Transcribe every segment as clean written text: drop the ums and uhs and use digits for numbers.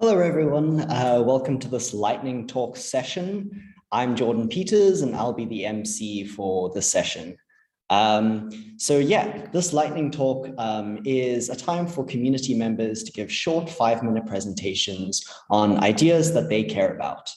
Hello, everyone. Welcome to this lightning talk session. I'm Jordan Peters, and I'll be the MC for the session. This lightning talk is a time for community members to give short 5-minute presentations on ideas that they care about.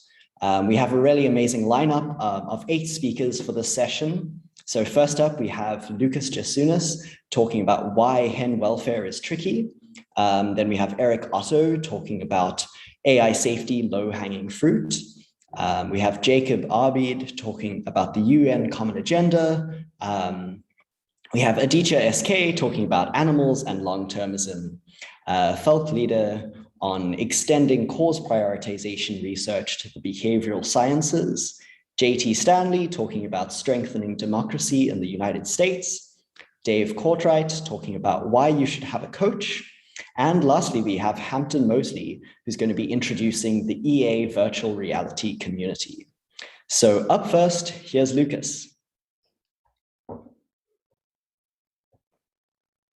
We have a really amazing lineup of 8 speakers for this session. So first up, we have Lukas Jasiunas talking about why hen welfare is tricky. Then we have Erik Otto talking about AI safety, low-hanging fruit. We have Arbeid talking about the UN Common Agenda. We have Aditya S.K talking about animals and long-termism. Falk Lieder on extending cause prioritization research to the behavioral sciences. Stanley talking about strengthening democracy in the United States. Cortright talking about why you should have a coach. And lastly, we have Hampton Moseley, who's going to be introducing the EA virtual reality community. So up first, here's Lukas.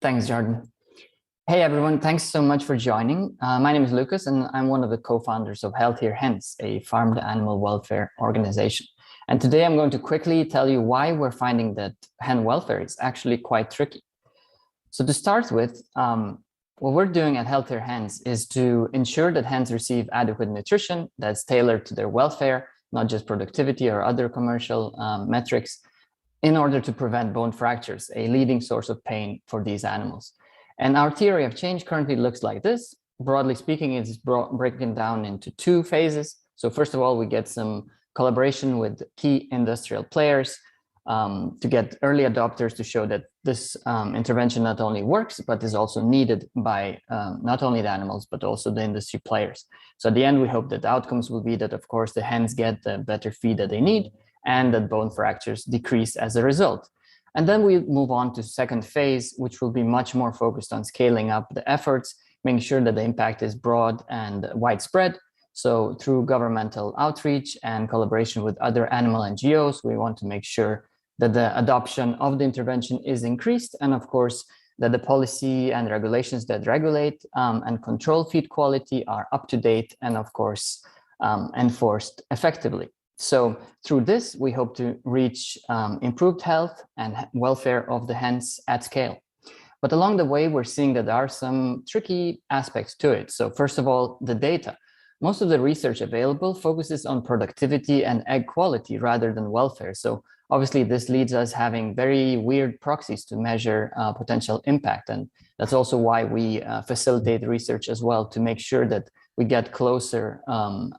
Thanks, Jordan. Hey, everyone. Thanks so much for joining. My name is Lukas, and I'm one of the co-founders of Healthier Hens, a farm to animal welfare organization. And today I'm going to quickly tell you why we're finding that hen welfare is actually quite tricky. So to start with, what we're doing at Healthier Hens is to ensure that hens receive adequate nutrition that's tailored to their welfare, not just productivity or other commercial metrics, in order to prevent bone fractures, a leading source of pain for these animals. And our theory of change currently looks like this. Broadly speaking, it's breaking down into 2 phases. So first of all, we get some collaboration with key industrial players to get early adopters to show that this intervention not only works, but is also needed by not only the animals, but also the industry players. So at the end, we hope that the outcomes will be that, of course, the hens get the better feed that they need and that bone fractures decrease as a result. And then we move on to second phase, which will be much more focused on scaling up the efforts, making sure that the impact is broad and widespread. So through governmental outreach and collaboration with other animal NGOs, we want to make sure that the adoption of the intervention is increased, and of course, that the policy and regulations that regulate and control feed quality are up to date and of course, enforced effectively. So through this, we hope to reach improved health and welfare of the hens at scale. But along the way, we're seeing that there are some tricky aspects to it. So first of all, the data. Most of the research available focuses on productivity and egg quality rather than welfare. So obviously, this leads us having very weird proxies to measure potential impact. And that's also why we facilitate research as well, to make sure that we get closer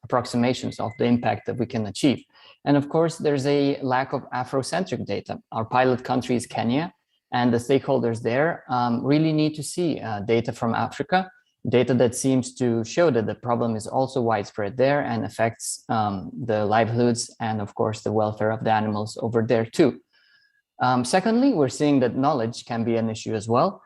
approximations of the impact that we can achieve. And of course, there's a lack of Afrocentric data. Our pilot country is Kenya, and the stakeholders there really need to see data from Africa, data that seems to show that the problem is also widespread there and affects the livelihoods and, of course, the welfare of the animals over there too. Secondly, we're seeing that knowledge can be an issue as well.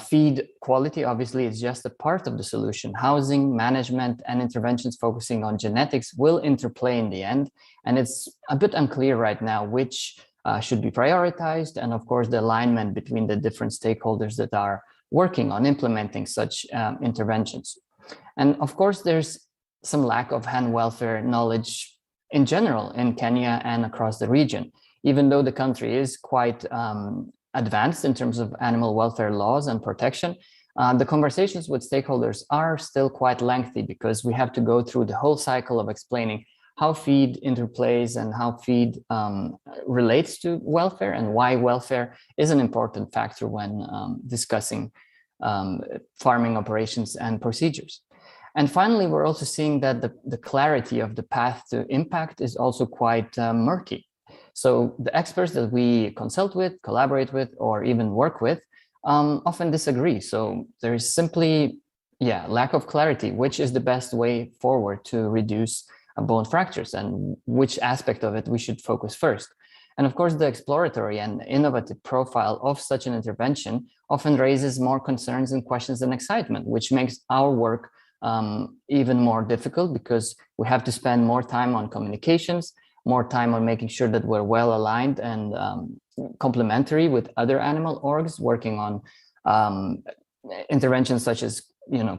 Feed quality, obviously, is just a part of the solution. Housing, management, and interventions focusing on genetics will interplay in the end. And it's a bit unclear right now which should be prioritized. And of course, the alignment between the different stakeholders that are working on implementing such interventions. And of course, there's some lack of hen welfare knowledge in general in Kenya and across the region, even though the country is quite advanced in terms of animal welfare laws and protection. The conversations with stakeholders are still quite lengthy because we have to go through the whole cycle of explaining how feed interplays and how feed relates to welfare and why welfare is an important factor when discussing farming operations and procedures. And finally, we're also seeing that the clarity of the path to impact is also quite murky. So the experts that we consult with, collaborate with, or even work with often disagree. So there is simply, lack of clarity, which is the best way forward to reduce bone fractures and which aspect of it we should focus first. And of course, the exploratory and innovative profile of such an intervention often raises more concerns and questions than excitement, which makes our work even more difficult because we have to spend more time on communications, more time on making sure that we're well aligned and complementary with other animal orgs working on interventions such as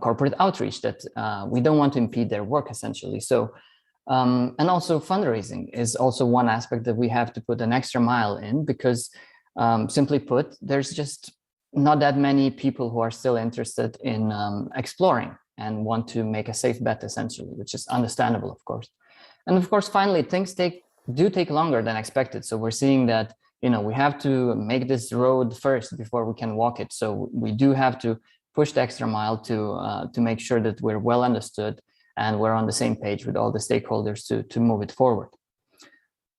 corporate outreach that we don't want to impede their work essentially. So, and also fundraising is also one aspect that we have to put an extra mile in, because simply put, there's just not that many people who are still interested in exploring and want to make a safe bet essentially, which is understandable, of course. And of course, finally, things do take longer than expected. So we're seeing that, we have to make this road first before we can walk it. So we do have to push the extra mile to make sure that we're well understood and we're on the same page with all the stakeholders to move it forward.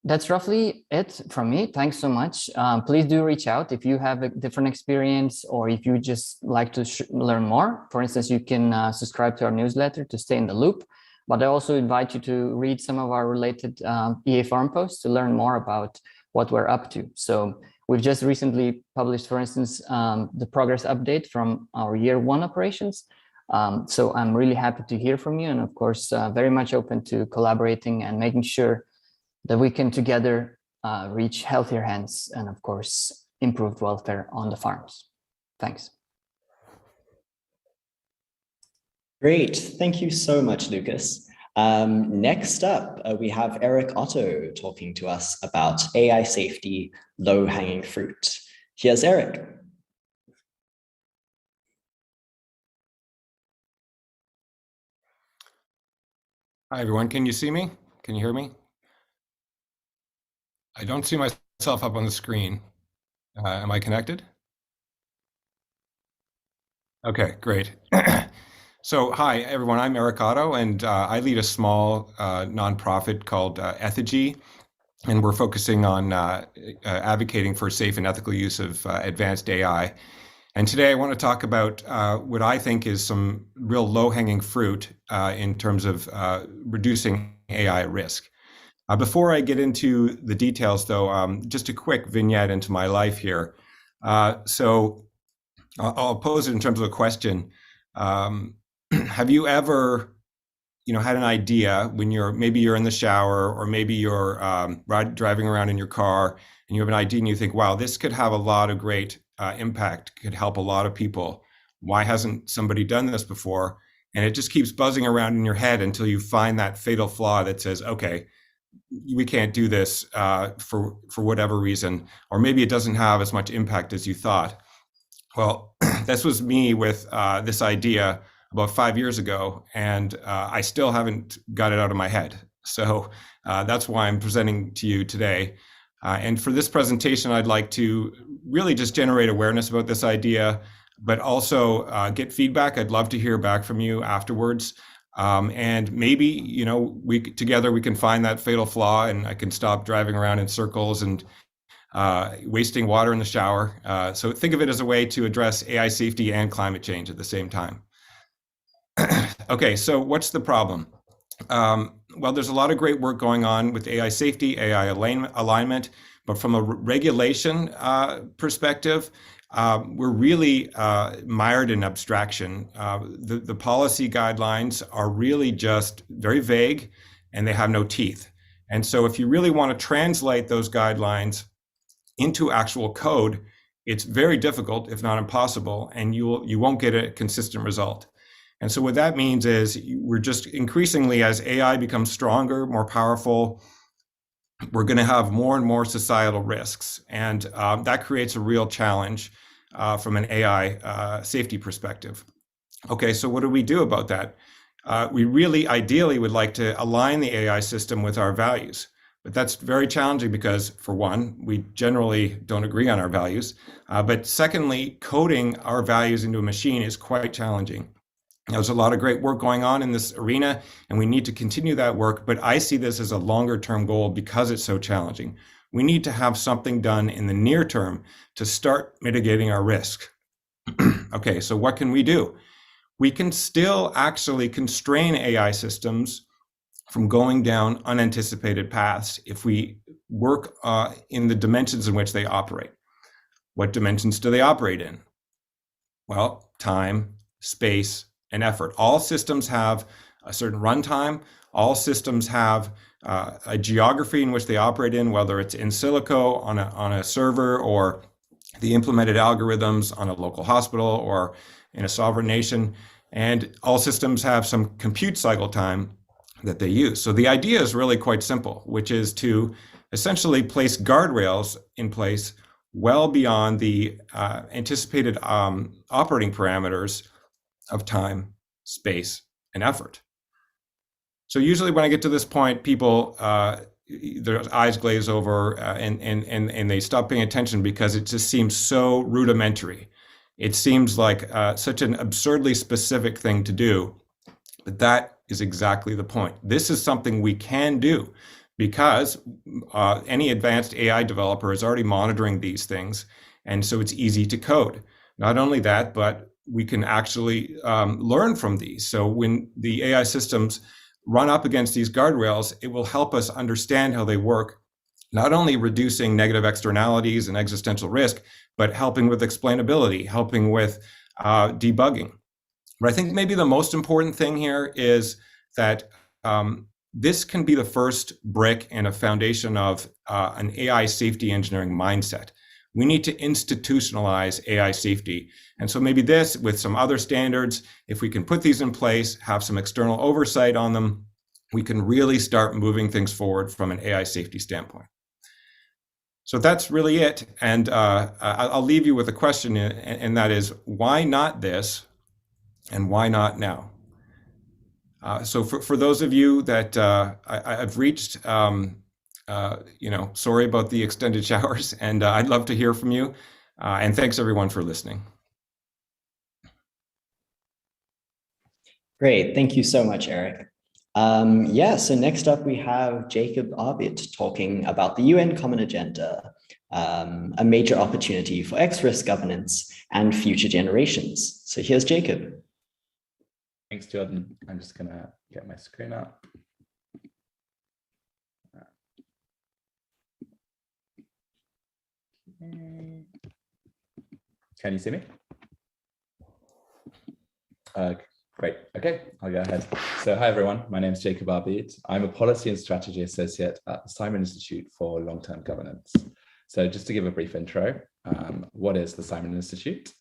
That's roughly it from me. Thanks so much. Please do reach out if you have a different experience, or if you just like to learn more. For instance, you can subscribe to our newsletter to stay in the loop. But I also invite you to read some of our related EA forum posts to learn more about what we're up to. So we've just recently published, for instance, the progress update from our year 1 operations. So I'm really happy to hear from you, and of course, very much open to collaborating and making sure that we can together reach healthier hands and, of course, improved welfare on the farms. Thanks. Great. Thank you so much, Lukas. Next up, we have Erik Otto talking to us about AI safety, low-hanging fruit. Here's Erik. Hi, everyone. Can you see me? Can you hear me? I don't see myself up on the screen. Am I connected? Okay, great. So, hi, everyone. I'm Erik Otto, and I lead a small nonprofit called EAGxVirtual, and we're focusing on advocating for safe and ethical use of advanced AI. And today I want to talk about what I think is some real low-hanging fruit in terms of reducing AI risk. Before I get into the details, though, just a quick vignette into my life here. So I'll pose it in terms of a question. Have you ever, had an idea when maybe you're in the shower, or maybe you're driving around in your car, and you have an idea and you think, wow, this could have a lot of great impact, could help a lot of people. Why hasn't somebody done this before? And it just keeps buzzing around in your head until you find that fatal flaw that says, okay, we can't do this for whatever reason, or maybe it doesn't have as much impact as you thought. Well, this was me with this idea about 5 years ago, and I still haven't got it out of my head. So that's why I'm presenting to you today. And for this presentation, I'd like to really just generate awareness about this idea, but also get feedback. I'd love to hear back from you afterwards. And maybe, together we can find that fatal flaw, and I can stop driving around in circles and wasting water in the shower. So think of it as a way to address AI safety and climate change at the same time. Okay, so what's the problem? Well, there's a lot of great work going on with AI safety, AI alignment, but from a regulation perspective, we're really mired in abstraction. The policy guidelines are really just very vague, and they have no teeth. And so if you really want to translate those guidelines into actual code, it's very difficult, if not impossible, and you won't get a consistent result. And so what that means is we're just increasingly, as AI becomes stronger, more powerful, we're going to have more and more societal risks. And that creates a real challenge from an AI safety perspective. Okay, so what do we do about that? We really ideally would like to align the AI system with our values. But that's very challenging because, for one, we generally don't agree on our values. But secondly, coding our values into a machine is quite challenging. There's a lot of great work going on in this arena, and we need to continue that work, but I see this as a longer-term goal because it's so challenging. We need to have something done in the near term to start mitigating our risk. Okay, so what can we do? We can still actually constrain AI systems from going down unanticipated paths if we work in the dimensions in which they operate. What dimensions do they operate in? Well, time, space, and effort. All systems have a certain runtime. All systems have a geography in which they operate in, whether it's in silico on a server, or the implemented algorithms on a local hospital or in a sovereign nation. And all systems have some compute cycle time that they use. So the idea is really quite simple, which is to essentially place guardrails in place well beyond the anticipated operating parameters of time, space, and effort. So usually when I get to this point, people, their eyes glaze over and they stop paying attention because it just seems so rudimentary. It seems like such an absurdly specific thing to do, but that is exactly the point. This is something we can do because any advanced AI developer is already monitoring these things, and so it's easy to code. Not only that, but we can actually learn from these. So when the AI systems run up against these guardrails, it will help us understand how they work, not only reducing negative externalities and existential risk, but helping with explainability, helping with debugging. But I think maybe the most important thing here is that this can be the first brick and a foundation of an AI safety engineering mindset. We need to institutionalize AI safety. And so maybe this, with some other standards, if we can put these in place, have some external oversight on them, we can really start moving things forward from an AI safety standpoint. So that's really it. And I'll leave you with a question, and that is, why not this and why not now? So for those of you that I've reached, sorry about the extended showers, and I'd love to hear from you. And thanks everyone for listening. Great, thank you so much, Erik. So next up we have Jacob Arbeid talking about the UN Common Agenda, a major opportunity for X-risk governance and future generations. So here's Jacob. Thanks, Jordan. I'm just gonna get my screen up. Can you see me? Great. Okay, I'll go ahead. So hi, everyone. My name is Jacob Arbeid. I'm a Policy and Strategy Associate at the Simon Institute for Long-Term Governance. So just to give a brief intro, what is the Simon Institute?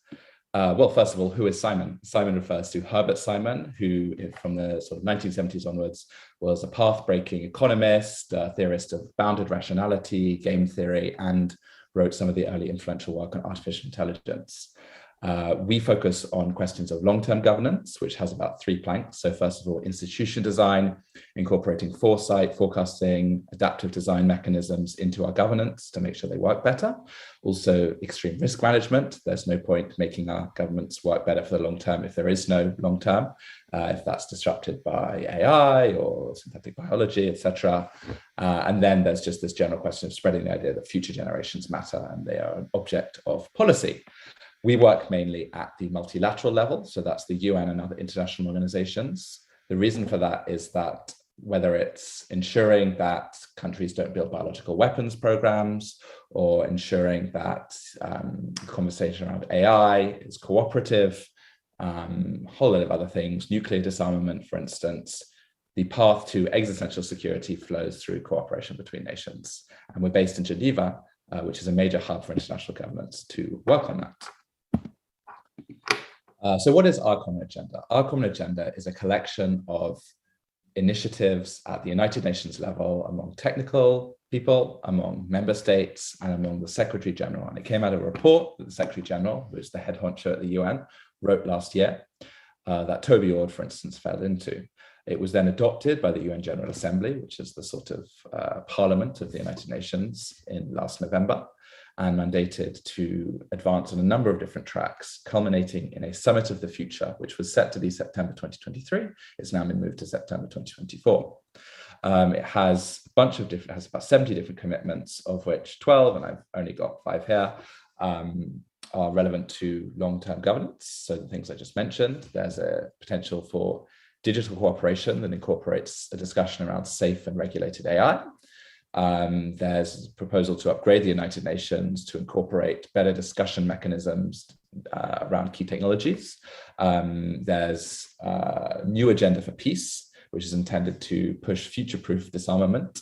Well, first of all, who is Simon? Simon refers to Herbert Simon, who from the sort of 1970s onwards was a path-breaking economist, theorist of bounded rationality, game theory, and wrote some of the early influential work on artificial intelligence. We focus on questions of long-term governance, which has about 3 planks. So first of all, institution design, incorporating foresight, forecasting, adaptive design mechanisms into our governance to make sure they work better. Also, extreme risk management. There's no point making our governments work better for the long term if there is no long term, if that's disrupted by AI or synthetic biology, etc. And then there's just this general question of spreading the idea that future generations matter and they are an object of policy. We work mainly at the multilateral level, so that's the UN and other international organizations. The reason for that is that whether it's ensuring that countries don't build biological weapons programs or ensuring that conversation around AI is cooperative, a whole lot of other things, nuclear disarmament, for instance, the path to existential security flows through cooperation between nations. And we're based in Geneva, which is a major hub for international governments to work on that. So what is our Common Agenda? Our Common Agenda is a collection of initiatives at the United Nations level among technical people, among member states, and among the Secretary General. And it came out of a report that the Secretary General, who is the head honcho at the UN, wrote last year that Toby Ord, for instance, fell into. It was then adopted by the UN General Assembly, which is the sort of parliament of the United Nations in last November, and mandated to advance on a number of different tracks, culminating in a summit of the future, which was set to be September 2023. It's now been moved to September 2024. It has a bunch of different, has about 70 different commitments, of which 12, and I've only got 5 here, are relevant to long-term governance. So the things I just mentioned, there's a potential for digital cooperation that incorporates a discussion around safe and regulated AI. There's a proposal to upgrade the United Nations to incorporate better discussion mechanisms around key technologies. There's a new agenda for peace, which is intended to push future-proof disarmament.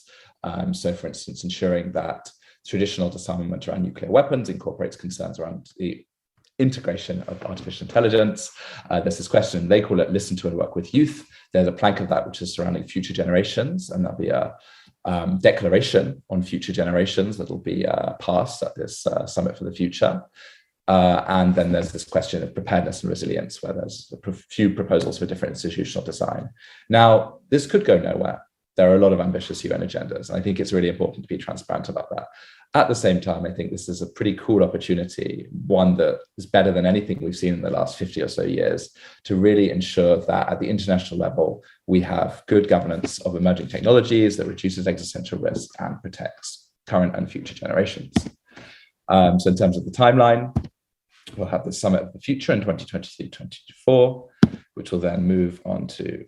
So for instance, ensuring that traditional disarmament around nuclear weapons incorporates concerns around the integration of artificial intelligence. There's this question, they call it listen to and work with youth. There's a plank of that which is surrounding future generations, and there'll be a declaration on future generations that'll be passed at this Summit for the Future. And then there's this question of preparedness and resilience, where there's a few proposals for different institutional design. Now, this could go nowhere. There are a lot of ambitious UN agendas. And I think it's really important to be transparent about that. At the same time, I think this is a pretty cool opportunity, one that is better than anything we've seen in the last 50 or so years, to really ensure that at the international level, we have good governance of emerging technologies that reduces existential risk and protects current and future generations. So in terms of the timeline, we'll have the Summit of the Future in 2023-2024, which will then move on to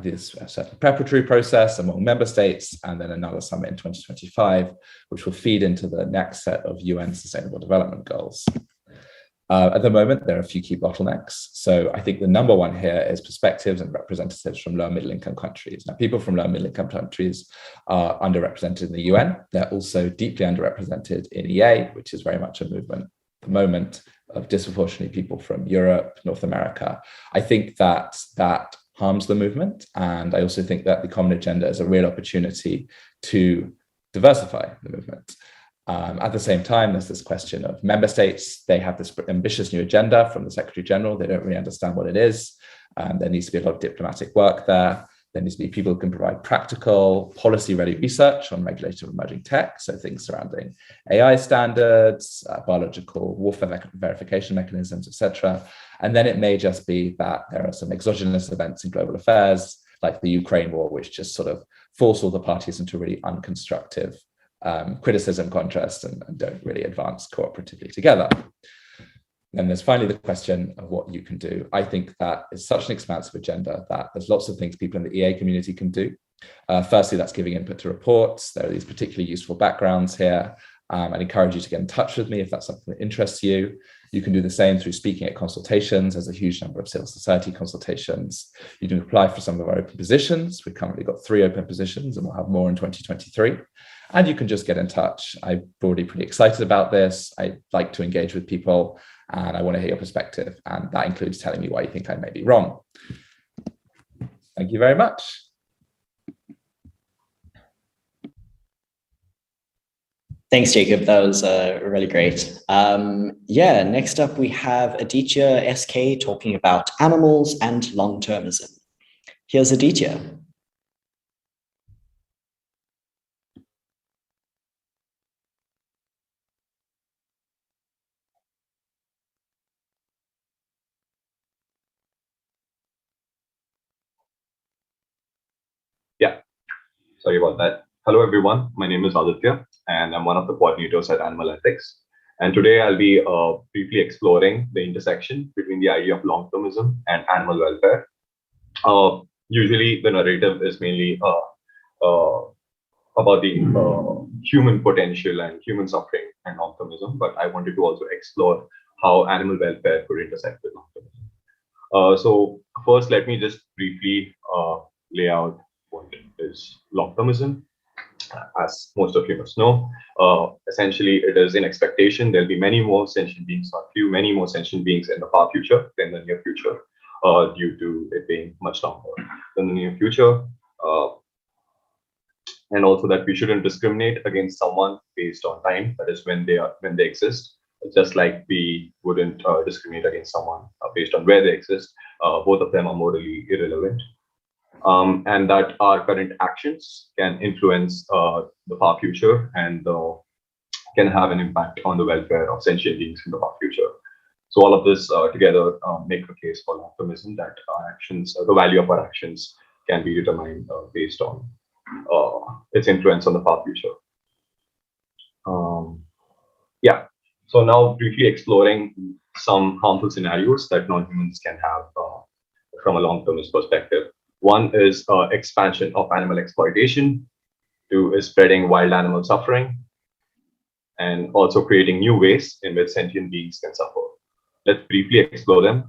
this certain preparatory process among member states, and then another summit in 2025, which will feed into the next set of UN Sustainable Development Goals. At the moment, there are a few key bottlenecks. So I think the number one here is perspectives and representatives from low and middle income countries. Now, people from low and middle income countries are underrepresented in the UN. They're also deeply underrepresented in EA, which is very much a movement at the moment of disproportionately people from Europe, North America. I think that harms the movement. And I also think that the common agenda is a real opportunity to diversify the movement. At the same time, there's this question of member states. They have this ambitious new agenda from the Secretary General. They don't really understand what it is. There needs to be a lot of diplomatic work there. There needs to be people who can provide practical, policy-ready research on regulated emerging tech, so things surrounding AI standards, biological warfare verification mechanisms, etc. And then it may just be that there are some exogenous events in global affairs, like the Ukraine war, which just sort of force all the parties into really unconstructive criticism, contrast, and don't really advance cooperatively together. And there's finally the question of what you can do. I think that is such an expansive agenda that there's lots of things people in the EA community can do. Firstly, that's giving input to reports. There are these particularly useful backgrounds here. I'd encourage you to get in touch with me if that's something that interests you. You can do the same through speaking at consultations. There's a huge number of civil society consultations. You can apply for some of our open positions. We've currently got 3 open positions, and we'll have more in 2023. And you can just get in touch. I'm already pretty excited about this. I like to engage with people, and I want to hear your perspective. And that includes telling me why you think I may be wrong. Thank you very much. Thanks, Jacob. That was really great. Next up, we have Aditya S.K talking about animals and long-termism. Here's Aditya. Yeah, sorry about that. Hello, everyone. My name is Aditya, and I'm one of the coordinators at Animal Ethics. And today I'll be briefly exploring the intersection between the idea of long-termism and animal welfare. Usually, the narrative is mainly about the human potential and human suffering and long-termism, but I wanted to also explore how animal welfare could intersect with long-termism. So first, let me just briefly lay out what is long-termism. As most of you must know, essentially it is an expectation there'll be many more sentient beings, many more sentient beings in the far future than the near future, due to it being much longer than the near future. And also that we shouldn't discriminate against someone based on time, that is when they exist, just like we wouldn't discriminate against someone based on where they exist. Both of them are morally irrelevant. And that our current actions can influence the far future and can have an impact on the welfare of sentient beings in the far future. So all of this together make a case for long-termism, that our actions, the value of our actions can be determined based on its influence on the far future. So now briefly exploring some harmful scenarios that non-humans can have from a long-termist perspective. One is expansion of animal exploitation. 2 is spreading wild animal suffering, and also creating new ways in which sentient beings can suffer. Let's briefly explore them.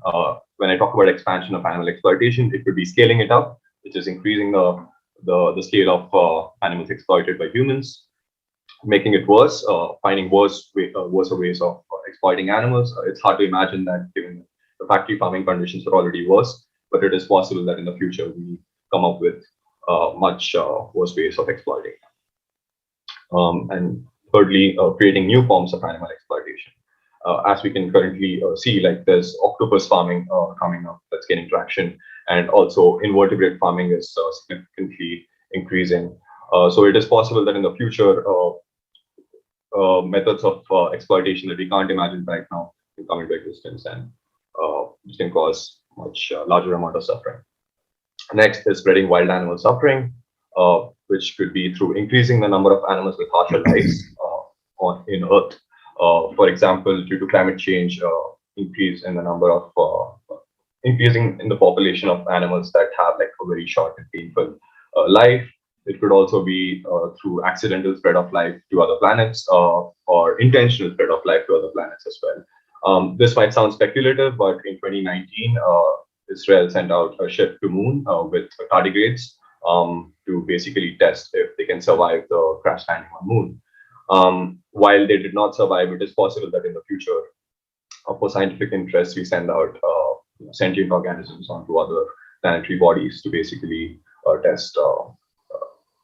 When I talk about expansion of animal exploitation, it could be scaling it up, which is increasing the scale of animals exploited by humans. making it worse, finding worse ways of exploiting animals. It's hard to imagine that given the factory farming conditions are already worse, but it is possible that in the future we come up with much worse ways of exploiting. And thirdly, creating new forms of animal exploitation. As we can currently see, like there's octopus farming coming up that's gaining traction, and also invertebrate farming is significantly increasing. So it is possible that in the future, methods of exploitation that we can't imagine right now can come into existence, and which can cause much larger amount of suffering. Next is spreading wild animal suffering, which could be through increasing the number of animals with harsher lives in Earth. For example, due to climate change, increase in the number of increasing in the population of animals that have like a very short and painful life. It could also be through accidental spread of life to other planets, or intentional spread of life to other planets as well. This might sound speculative, but in 2019, Israel sent out a ship to Moon with tardigrades to basically test if they can survive the crash landing on Moon. While they did not survive, it is possible that in the future, for scientific interests, we send out sentient organisms onto other planetary bodies to basically test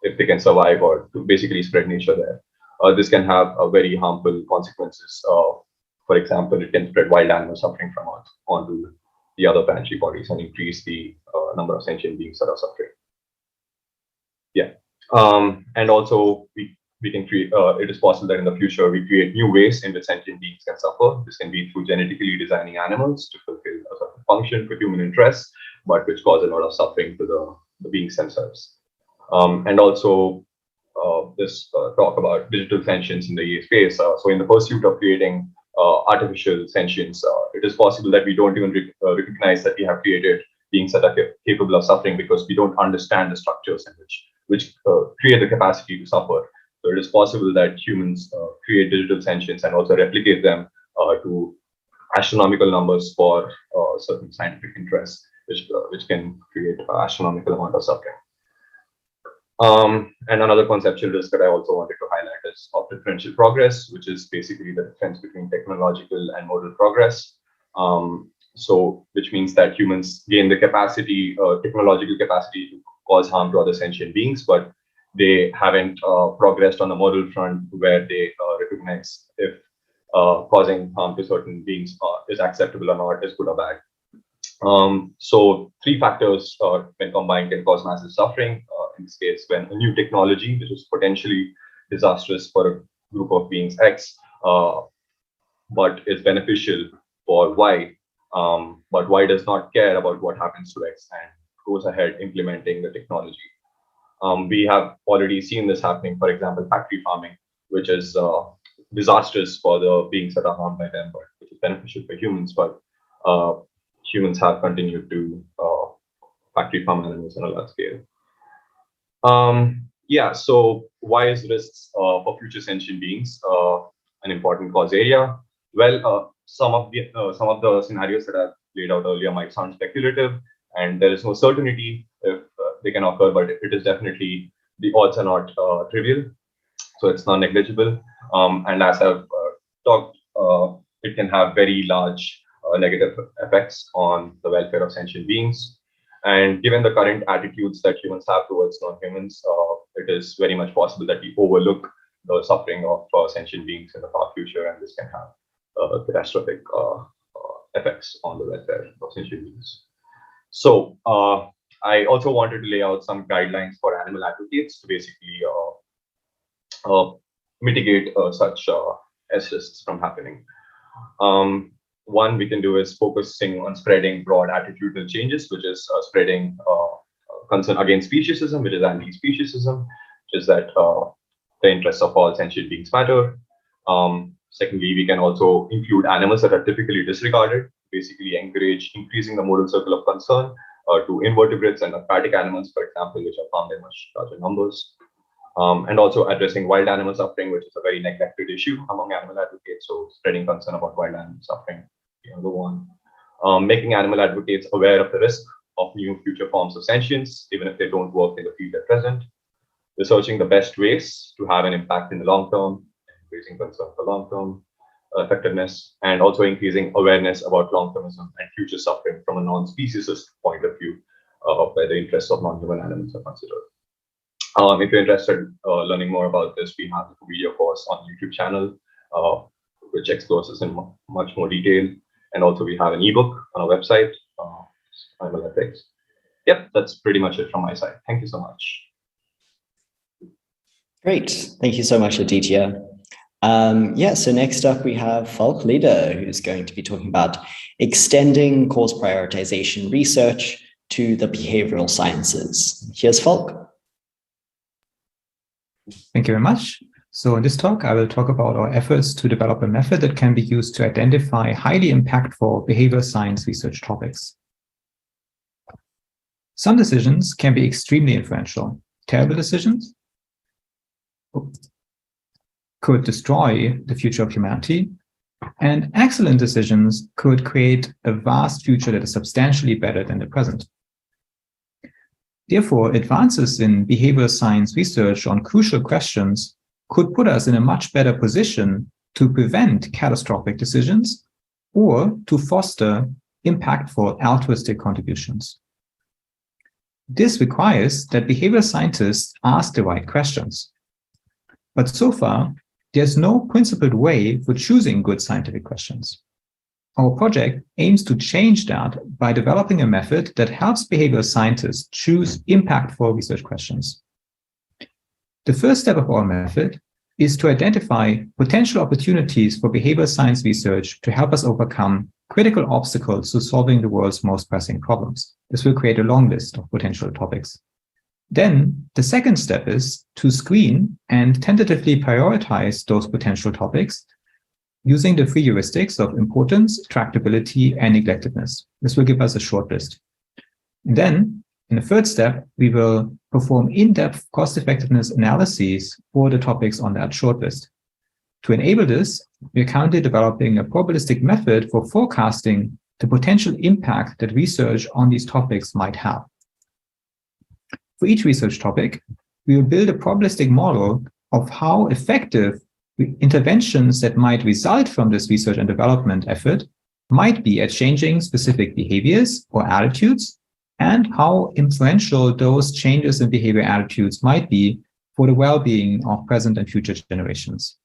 if they can survive, or to basically spread nature there. This can have very harmful consequences. For example, it can spread wild animal suffering from Earth onto the other planetary bodies and increase the number of sentient beings that are suffering. Yeah, and also we can create. It is possible that in the future we create new ways in which sentient beings can suffer. This can be through genetically designing animals to fulfill a certain function for human interests, but which cause a lot of suffering to the beings themselves. And also this talk about digital sentience in the EA space. So in the pursuit of creating artificial sentience, it is possible that we don't even recognize that we have created beings that are capable of suffering, because we don't understand the structures in which create the capacity to suffer. So it is possible that humans create digital sentience and also replicate them to astronomical numbers for certain scientific interests, which can create an astronomical amount of suffering. And another conceptual risk that I also wanted to highlight is of differential progress, which is basically the difference between technological and moral progress. So which means that humans gain the capacity, technological capacity to cause harm to other sentient beings, but they haven't progressed on the moral front, where they recognize if causing harm to certain beings is acceptable or not, is good or bad. So three factors when combined can cause massive suffering. In this case, when a new technology, which is potentially disastrous for a group of beings X, but is beneficial for Y, but Y does not care about what happens to X and goes ahead implementing the technology. We have already seen this happening, for example, factory farming, which is disastrous for the beings that are harmed by them, but which is beneficial for humans. But humans have continued to factory farm animals on a large scale. Yeah, so why is risks for future sentient beings an important cause area? Well, some of the scenarios that I've laid out earlier might sound speculative, and there is no certainty if they can occur, but it is definitely, the odds are not trivial, so it's not negligible. And as I've talked, it can have very large negative effects on the welfare of sentient beings. And given the current attitudes that humans have towards non-humans, it is very much possible that we overlook the suffering of sentient beings in the far future, and this can have catastrophic effects on the welfare of sentient beings. So I also wanted to lay out some guidelines for animal advocates to basically mitigate such risks from happening. One we can do is focusing on spreading broad attitudinal changes, which is spreading concern against speciesism, which is anti-speciesism, which is that the interests of all sentient beings matter. Secondly, we can also include animals that are typically disregarded, basically encourage increasing the moral circle of concern to invertebrates and aquatic animals, for example, which are found in much larger numbers. And also addressing wild animal suffering, which is a very neglected issue among animal advocates. So spreading concern about wild animal suffering, the other one. Making animal advocates aware of the risk of new future forms of sentience, even if they don't work in the field at present. researching the best ways to have an impact in the long term, raising concern for long-term effectiveness, and also increasing awareness about long-termism and future suffering from a non-speciesist point of view, where the interests of non-human animals are considered. If you're interested in learning more about this, we have a video course on YouTube channel, which explores this in much more detail. And also we have an ebook on our website, Animal Ethics. Yep, that's pretty much it from my side. Thank you so much. Great. Thank you so much, Aditya. So next up we have Falk Lieder, who's going to be talking about extending cause prioritization research to the behavioral sciences. Here's Falk. Thank you very much. So in this talk, I will talk about our efforts to develop a method that can be used to identify highly impactful behavioral science research topics. Some decisions can be extremely influential. Terrible decisions could destroy the future of humanity, and excellent decisions could create a vast future that is substantially better than the present. Therefore, advances in behavioral science research on crucial questions could put us in a much better position to prevent catastrophic decisions or to foster impactful altruistic contributions. This requires that behavioral scientists ask the right questions. But so far, there's no principled way for choosing good scientific questions. Our project aims to change that by developing a method that helps behavioral scientists choose impactful research questions. The first step of our method is to identify potential opportunities for behavioral science research to help us overcome critical obstacles to solving the world's most pressing problems. This will create a long list of potential topics. Then the second step is to screen and tentatively prioritize those potential topics using the three heuristics of importance, tractability, and neglectedness. This will give us a short list. And then, in the third step, we will perform in-depth cost-effectiveness analyses for the topics on that shortlist. To enable this, we are currently developing a probabilistic method for forecasting the potential impact that research on these topics might have. For each research topic, we will build a probabilistic model of how effective interventions that might result from this research and development effort might be at changing specific behaviors or attitudes, and how influential those changes in behavior attitudes might be for the well-being of present and future generations.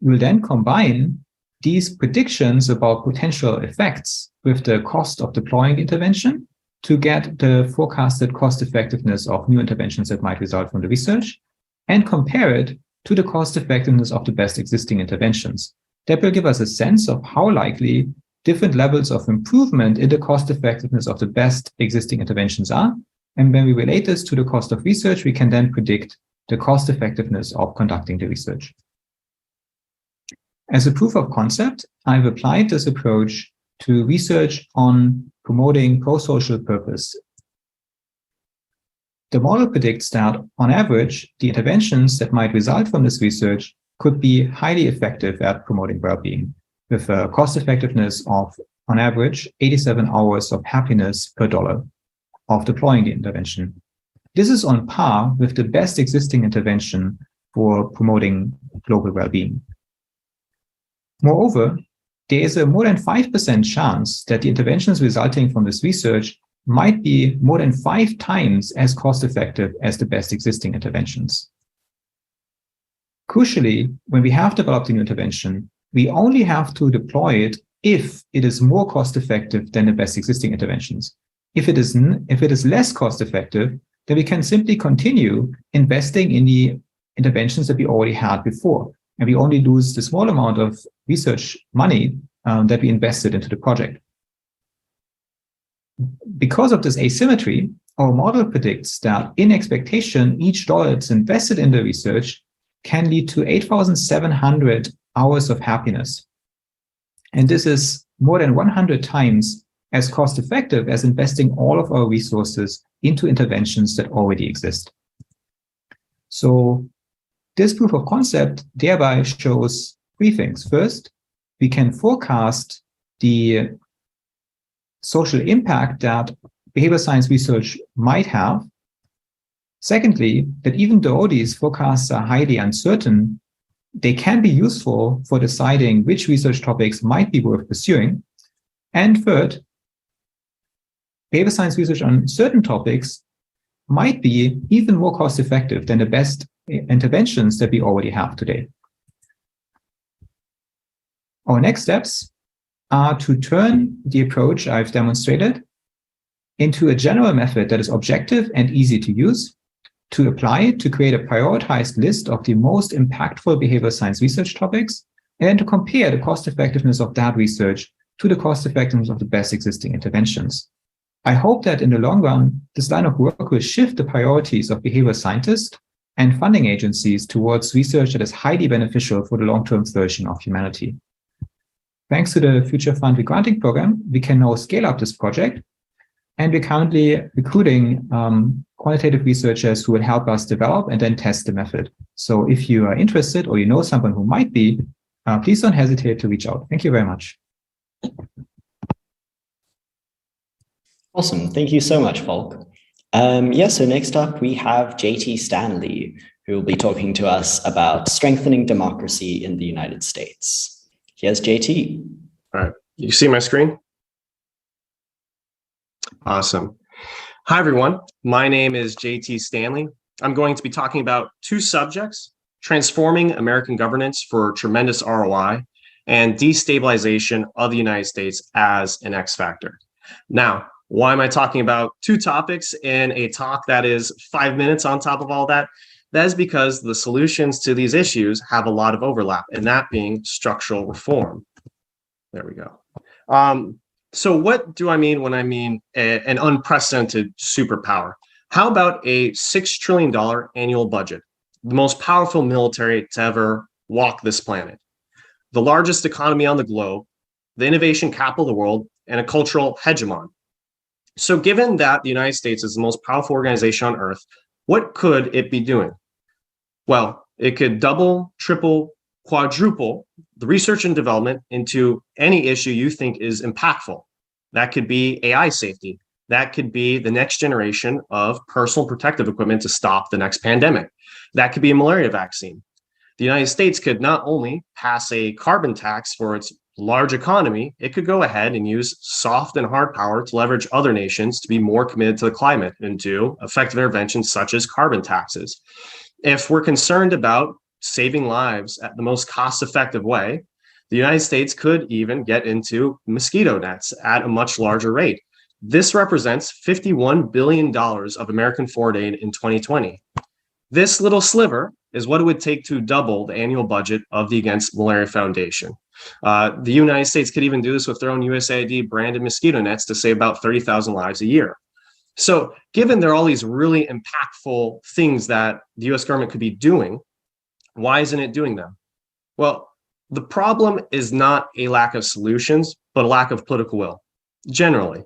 We will then combine these predictions about potential effects with the cost of deploying the intervention to get the forecasted cost effectiveness of new interventions that might result from the research, and compare it to the cost effectiveness of the best existing interventions. That will give us a sense of how likely different levels of improvement in the cost effectiveness of the best existing interventions are. And when we relate this to the cost of research, we can then predict the cost effectiveness of conducting the research. As a proof of concept, I've applied this approach to research on promoting pro-social purpose. The model predicts that, on average, the interventions that might result from this research could be highly effective at promoting well-being, with a cost effectiveness of, on average, 87 hours of happiness per dollar of deploying the intervention. This is on par with the best existing intervention for promoting global well-being. Moreover, there is a more than 5% chance that the interventions resulting from this research might be more than 5 times as cost-effective as the best existing interventions. Crucially, when we have developed a new intervention, we only have to deploy it if it is more cost-effective than the best existing interventions. If it is less cost-effective, then we can simply continue investing in the interventions that we already had before, and we only lose the small amount of research money that we invested into the project. Because of this asymmetry, our model predicts that in expectation, each dollar that's invested in the research can lead to 8,700 hours of happiness. And this is more than 100 times as cost effective as investing all of our resources into interventions that already exist. So this proof of concept thereby shows 3 things. First, we can forecast the social impact that behavioral science research might have. Secondly, that even though these forecasts are highly uncertain, they can be useful for deciding which research topics might be worth pursuing. And third, behavior science research on certain topics might be even more cost-effective than the best interventions that we already have today. Our next steps are to turn the approach I've demonstrated into a general method that is objective and easy to use, to apply it to create a prioritized list of the most impactful behavioral science research topics, and then to compare the cost effectiveness of that research to the cost effectiveness of the best existing interventions. I hope that in the long run, this line of work will shift the priorities of behavioral scientists and funding agencies towards research that is highly beneficial for the long-term flourishing of humanity. Thanks to the Future Fund Granting Program, we can now scale up this project, and we're currently recruiting quantitative researchers who will help us develop and then test the method. So if you are interested or you know someone who might be, please don't hesitate to reach out. Thank you very much. Awesome. Thank you so much, Falk. So next up, we have JT Stanley, who will be talking to us about strengthening democracy in the United States. Here's JT. All right. You see my screen? Awesome. Hi, everyone. My name is JT Stanley. I'm going to be talking about two subjects: transforming American governance for tremendous ROI and destabilization of the United States as an X factor. Now, why am I talking about two topics in a talk that is 5 minutes on top of all that? That is because the solutions to these issues have a lot of overlap, and that being structural reform. There we go. So what do I mean when I mean an unprecedented superpower? How about a $6 trillion annual budget, the most powerful military to ever walk this planet, the largest economy on the globe, the innovation capital of the world, and a cultural hegemon? So given that the United States is the most powerful organization on earth, what could it be doing? Well, it could double, triple, quadruple the research and development into any issue you think is impactful. That could be AI safety. That could be the next generation of personal protective equipment to stop the next pandemic. That could be a malaria vaccine. The United States could not only pass a carbon tax for its large economy, it could go ahead and use soft and hard power to leverage other nations to be more committed to the climate and do effective interventions such as carbon taxes. If we're concerned about saving lives at the most cost-effective way, the United States could even get into mosquito nets at a much larger rate. This represents $51 billion of American foreign aid in 2020. This little sliver is what it would take to double the annual budget of the Against Malaria Foundation. The United States could even do this with their own USAID branded mosquito nets to save about 30,000 lives a year. So given there are all these really impactful things that the US government could be doing, why isn't it doing them? Well, the problem is not a lack of solutions, but a lack of political will. Generally,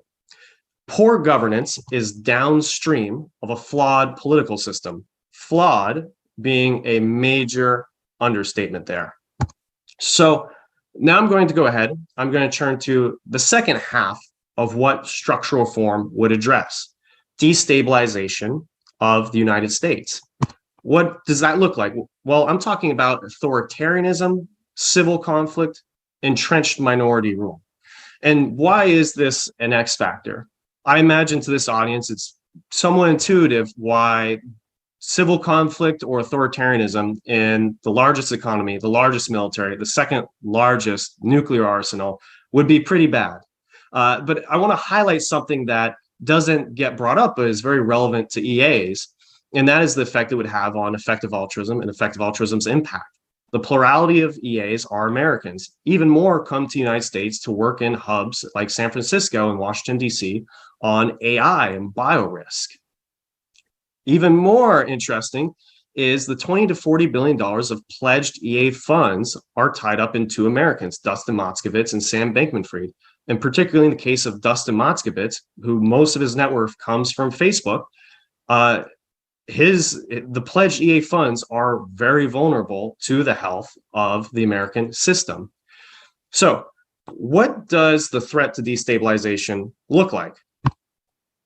poor governance is downstream of a flawed political system. Flawed being a major understatement there. So now I'm going to go ahead. I'm going to turn to the second half of what structural reform would address: destabilization of the United States. What does that look like? Well, I'm talking about authoritarianism, civil conflict, entrenched minority rule. And why is this an X factor? I imagine to this audience, it's somewhat intuitive why civil conflict or authoritarianism in the largest economy, the largest military, the second largest nuclear arsenal would be pretty bad. But I want to highlight something that doesn't get brought up, but is very relevant to EAs, and that is the effect it would have on effective altruism and effective altruism's impact. The plurality of EAs are Americans. Even more come to the United States to work in hubs like San Francisco and Washington, D.C. on AI and biorisk. Even more interesting is the $20 to $40 billion of pledged EA funds are tied up in two Americans, Dustin Moskovitz and Sam Bankman-Fried. And particularly in the case of Dustin Moskovitz, who most of his net worth comes from Facebook, the pledged EA funds are very vulnerable to the health of the American system. So what does the threat to destabilization look like?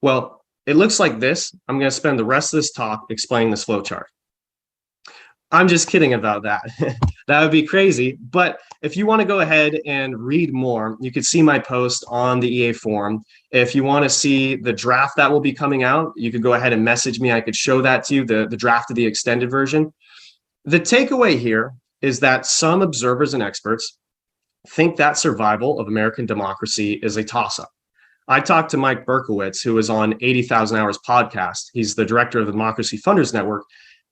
Well, it looks like this. I'm going to spend the rest of this talk explaining this flowchart. I'm just kidding about that. That would be crazy. But if you want to go ahead and read more, you could see my post on the EA forum. If you want to see the draft that will be coming out, you could go ahead and message me. I could show that to you, the draft of the extended version. The takeaway here is that some observers and experts think that survival of American democracy is a toss-up. I talked to Mike Berkowitz, who was on 80,000 Hours podcast. He's the director of the Democracy Funders Network.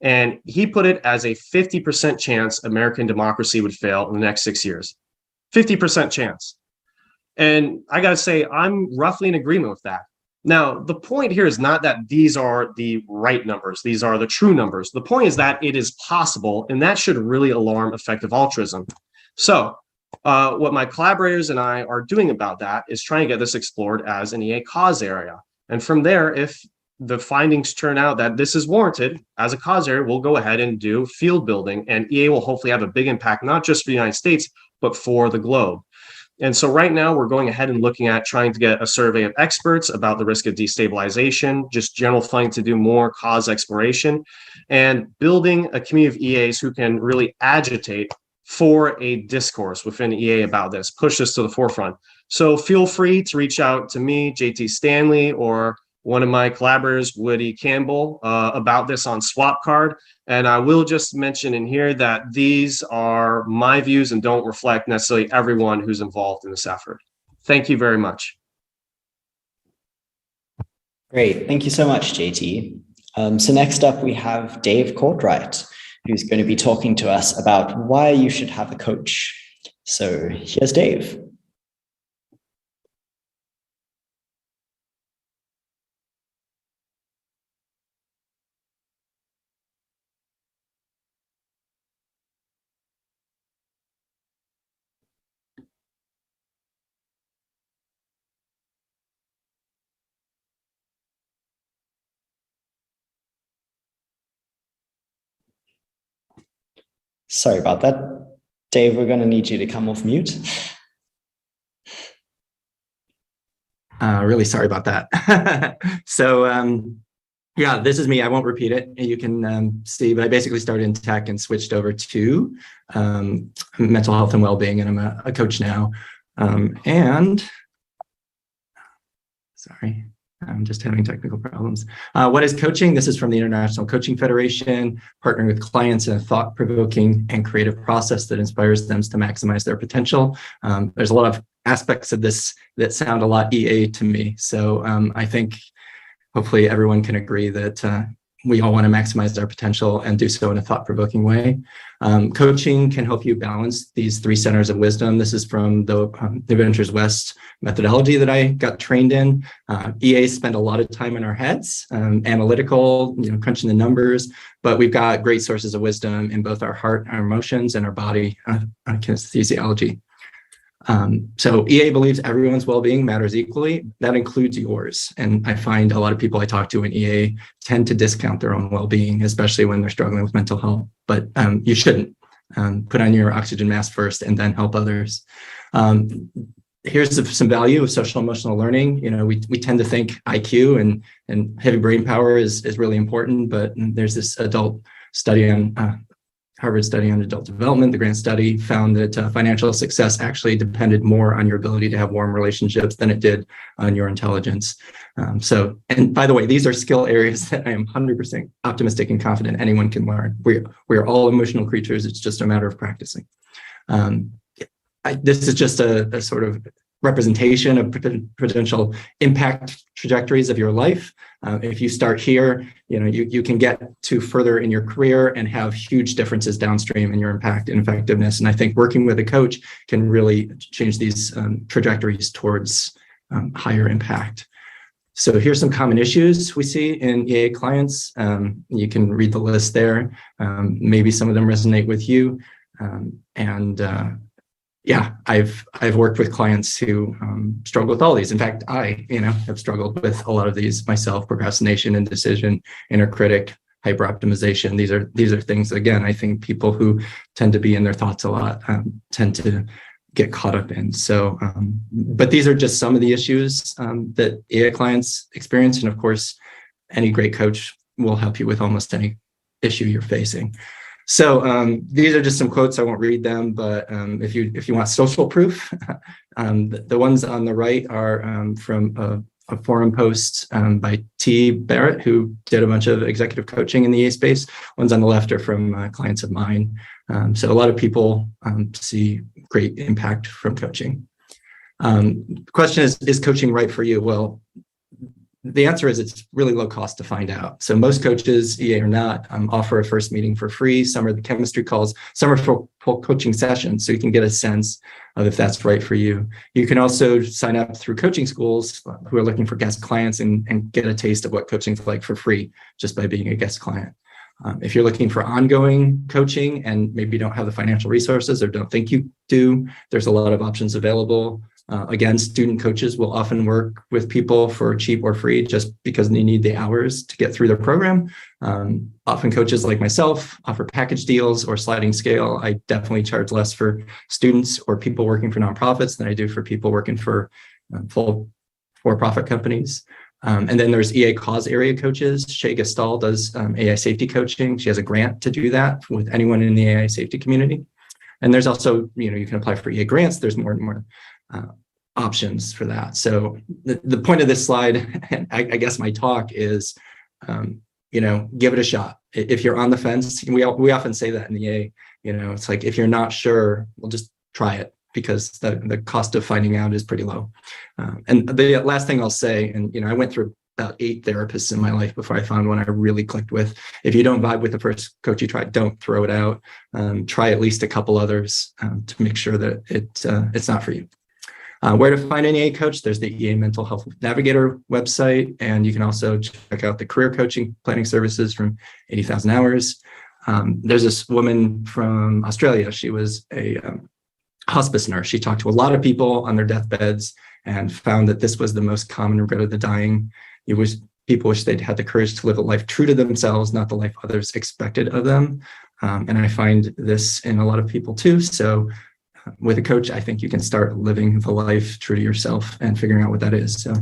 And he put it as a 50% chance American democracy would fail in the next 6 years. 50% chance. And I got to say, I'm roughly in agreement with that. Now, the point here is not that these are the right numbers. These are the true numbers. The point is that it is possible, and that should really alarm effective altruism. So what my collaborators and I are doing about that is trying to get this explored as an EA cause area. And from there, if the findings turn out that this is warranted as a cause area, we'll go ahead and do field building, and EA will hopefully have a big impact, not just for the United States, but for the globe. And so right now we're going ahead and looking at trying to get a survey of experts about the risk of destabilization, just general funding to do more cause exploration, and building a community of EAs who can really agitate for a discourse within EA about this, push this to the forefront. So feel free to reach out to me, JT Stanley, or one of my collaborators, Woody Campbell, about this on Swapcard. And I will just mention in here that these are my views and don't reflect necessarily everyone who's involved in this effort. Thank you very much. Great. Thank you so much, JT. So next up, we have Dave Cortright, who's going to be talking to us about why you should have a coach. So here's Dave. Sorry about that. Dave, we're going to need you to come off mute. Really sorry about that. So yeah, this is me. I won't repeat it. You can see, but I basically started in tech and switched over to mental health and well-being, and I'm a coach now. And sorry, I'm just having technical problems. What is coaching? This is from the International Coaching Federation, partnering with clients in a thought-provoking and creative process that inspires them to maximize their potential. There's a lot of aspects of this that sound a lot EA to me. So I think hopefully everyone can agree that we all want to maximize our potential and do so in a thought-provoking way. Coaching can help you balance these 3 centers of wisdom. This is from the Ventures West methodology that I got trained in. EAs spend a lot of time in our heads, analytical, crunching the numbers, but we've got great sources of wisdom in both our heart, our emotions, and our body kinesiology. So EA believes everyone's well-being matters equally. That includes yours. And I find a lot of people I talk to in EA tend to discount their own well-being, especially when they're struggling with mental health. But you shouldn't. Put on your oxygen mask first and then help others. Here's some value of social emotional learning. We tend to think IQ and heavy brain power is really important, but there's this adult study on Harvard study on adult development, the Grant study, found that financial success actually depended more on your ability to have warm relationships than it did on your intelligence. And by the way, these are skill areas that I am 100% optimistic and confident anyone can learn. We're all emotional creatures. It's just a matter of practicing. This is just a sort of representation of potential impact trajectories of your life. If you start here, you can get to further in your career and have huge differences downstream in your impact and effectiveness. And I think working with a coach can really change these trajectories towards higher impact. So here's some common issues we see in EA clients. You can read the list there. Maybe some of them resonate with you. Yeah, I've worked with clients who struggle with all these. In fact, I have struggled with a lot of these myself: procrastination, indecision, inner critic, hyperoptimization. These are things, again, I think people who tend to be in their thoughts a lot tend to get caught up in. So, but these are just some of the issues that EA clients experience. And of course, any great coach will help you with almost any issue you're facing. So these are just some quotes. I won't read them, but if you want social proof, the ones on the right are from a forum post by T. Barrett, who did a bunch of executive coaching in the EA space. Ones on the left are from clients of mine. So a lot of people see great impact from coaching. The question is coaching right for you? Well, the answer is it's really low cost to find out. So most coaches, EA or not, offer a first meeting for free. Some are the chemistry calls, some are for coaching sessions, so you can get a sense of if that's right for you. You can also sign up through coaching schools who are looking for guest clients and get a taste of what coaching's like for free just by being a guest client. If you're looking for ongoing coaching and maybe don't have the financial resources or don't think you do, there's a lot of options available. Again, student coaches will often work with people for cheap or free just because they need the hours to get through their program. Often coaches like myself offer package deals or sliding scale. I definitely charge less for students or people working for nonprofits than I do for people working for full for-profit companies. And then there's EA cause area coaches. Shay Gastal does AI safety coaching. She has a grant to do that with anyone in the AI safety community. And there's also, you can apply for EA grants. There's more and more options for that. So the point of this slide, and I guess my talk is, give it a shot. If you're on the fence, we often say that in the EA, it's like, if you're not sure, well, just try it because the cost of finding out is pretty low. And the last thing I'll say, and, I went through about 8 therapists in my life before I found one I really clicked with. If you don't vibe with the first coach you try, don't throw it out. Try at least a couple others to make sure that it's not for you. Where to find an EA coach? There's the EA Mental Health Navigator website, and you can also check out the career coaching planning services from 80,000 Hours. There's this woman from Australia. She was a hospice nurse. She talked to a lot of people on their deathbeds and found that this was the most common regret of the dying. People wish they'd had the courage to live a life true to themselves, not the life others expected of them. And I find this in a lot of people too. So with a coach, I think you can start living the life true to yourself and figuring out what that is. So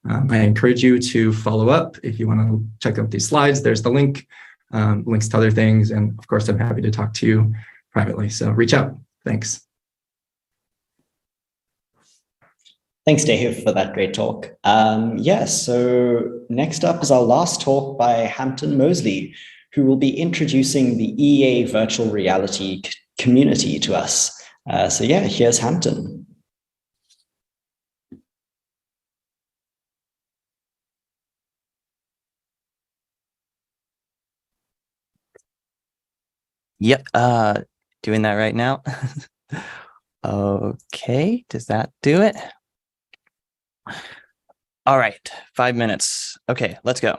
I encourage you to follow up. If you want to check out these slides, there's the link, links to other things. And of course, I'm happy to talk to you privately. So reach out. Thanks. Thanks, Dave, for that great talk. So next up is our last talk by Hampton Moseley, who will be introducing the EA virtual reality community to us. Here's Hampton. Yep, doing that right now. Okay, does that do it? All right, 5 minutes. Okay, let's go.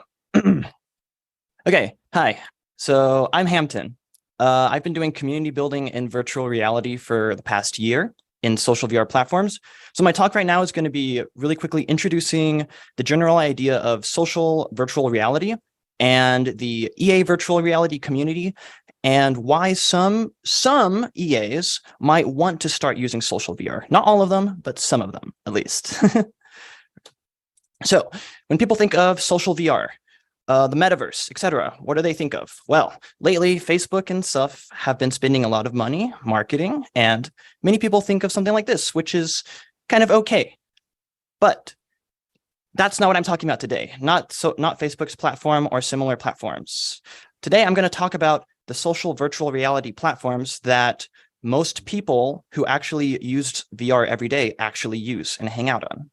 Okay, hi. So I'm Hampton. I've been doing community building in virtual reality for the past year in social VR platforms. So my talk right now is going to be really quickly introducing the general idea of social virtual reality and the EA virtual reality community and why some EAs might want to start using social VR. Not all of them, but some of them at least. So when people think of social VR, the metaverse, etc., what do they think of? Well, lately, Facebook and stuff have been spending a lot of money marketing, and many people think of something like this, which is kind of okay. But that's not what I'm talking about today. Not Facebook's platform or similar platforms. Today, I'm going to talk about the social virtual reality platforms that most people who actually used VR every day actually use and hang out on.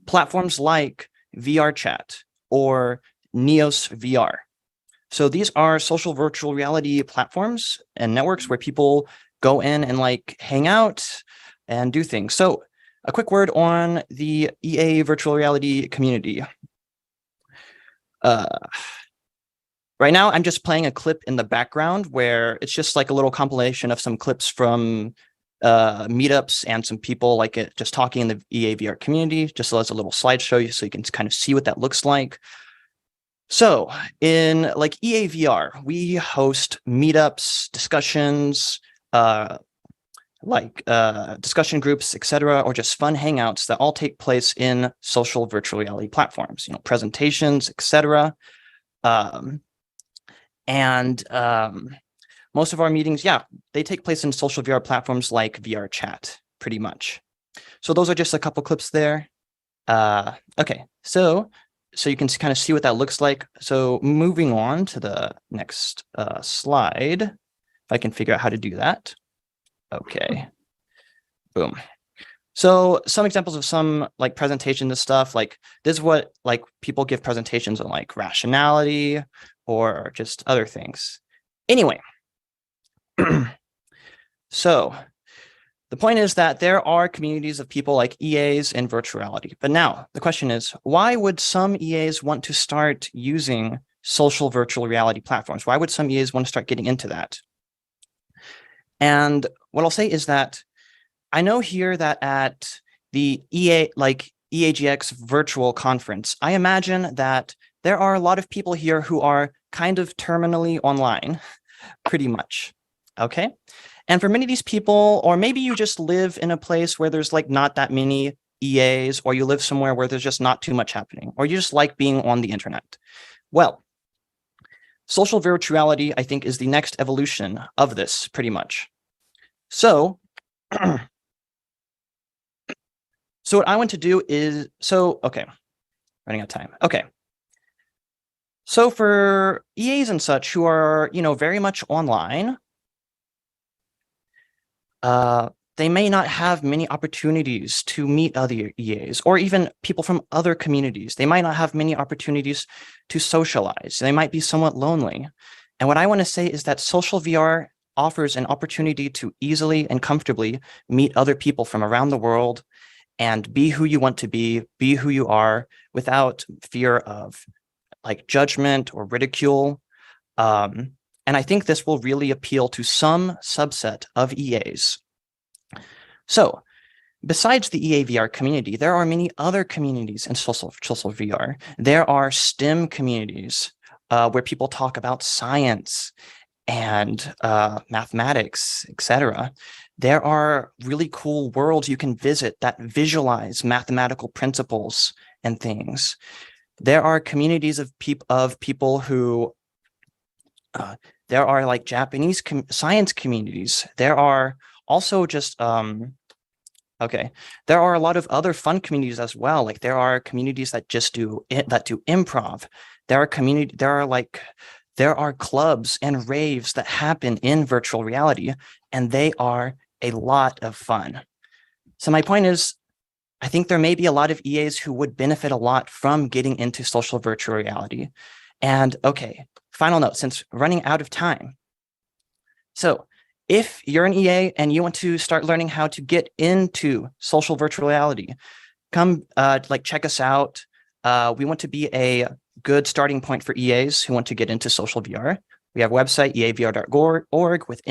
Platforms like VRChat or Neos VR. So these are social virtual reality platforms and networks where people go in and hang out and do things. So a quick word on the EA virtual reality community. Right now, I'm just playing a clip in the background where it's just a little compilation of some clips from meetups and some people just talking in the EA VR community, just as a little slideshow so you can kind of see what that looks like. So in EA VR, we host meetups, discussions, like discussion groups, etc., or just fun hangouts that all take place in social virtual reality platforms, presentations, etc. Most of our meetings, they take place in social VR platforms like VR chat, pretty much. So those are just a couple clips there. Okay, so you can kind of see what that looks like. So moving on to the next slide, if I can figure out how to do that. Okay, boom. So some examples of some like presentation and stuff, like this is what like people give presentations on, like rationality or just other things. Anyway, so the point is that there are communities of people like EAs in virtual reality. But now the question is, why would some EAs want to start using social virtual reality platforms? Why would some EAs want to start getting into that? And what I'll say is that I know here that at the EAGxVirtual conference, I imagine that there are a lot of people here who are kind of terminally online, pretty much, okay? And for many of these people, or maybe you just live in a place where there's like not that many EAs, or you live somewhere where there's just not too much happening, or you just like being on the internet. Well, social virtuality, I think, is the next evolution of this, pretty much. So, so what I want to do is, okay, running out of time. Okay. So for EAs and such who are, very much online, they may not have many opportunities to meet other EAs or even people from other communities. They might not have many opportunities to socialize. They might be somewhat lonely. And what I want to say is that social VR offers an opportunity to easily and comfortably meet other people from around the world and be who you want to be who you are, without fear of like judgment or ridicule. And I think this will really appeal to some subset of EAs. So besides the EA VR community, there are many other communities in social VR. There are STEM communities where people talk about science and mathematics, etc. There are really cool worlds you can visit that visualize mathematical principles and things. There are communities of people who, there are like Japanese science communities. There are also just, okay, there are a lot of other fun communities as well. Like there are communities that just do improv. There are clubs and raves that happen in virtual reality, and they are a lot of fun. So my point is, I think there may be a lot of EAs who would benefit a lot from getting into social virtual reality. And okay, final note, since running out of time. So if you're an EA and you want to start learning how to get into social virtual reality, come check us out. We want to be a good starting point for EAs who want to get into social VR. We have a website, EAGxVirtual.org, with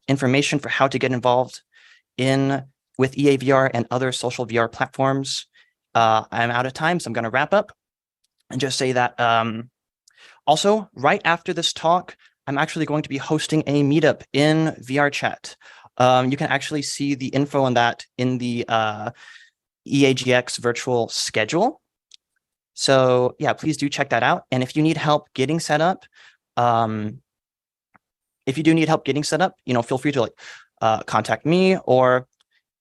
information for how to get involved with EA VR and other social VR platforms. I'm out of time, so I'm going to wrap up and just say that also, right after this talk, I'm actually going to be hosting a meetup in VR chat. You can actually see the info on that in the EAGxVirtual schedule. So yeah, please do check that out. And if you need help getting set up, feel free to contact me, or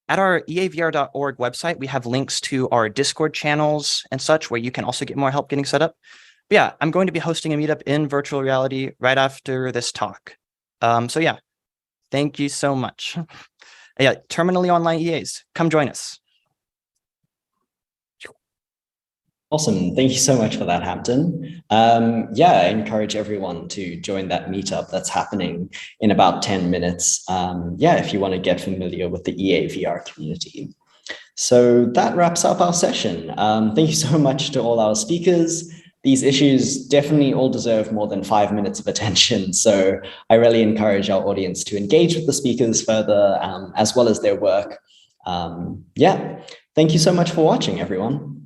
at our EAVR.org website, we have links to our Discord channels and such, where you can also get more help getting set up. But yeah, I'm going to be hosting a meetup in virtual reality right after this talk. So yeah, thank you so much. Yeah, terminally online EAs, come join us. Awesome. Thank you so much for that, Hampton. I encourage everyone to join that meetup that's happening in about 10 minutes. If you want to get familiar with the EA VR community. So that wraps up our session. Thank you so much to all our speakers. These issues definitely all deserve more than 5 minutes of attention. So I really encourage our audience to engage with the speakers further, as well as their work. Thank you so much for watching, everyone.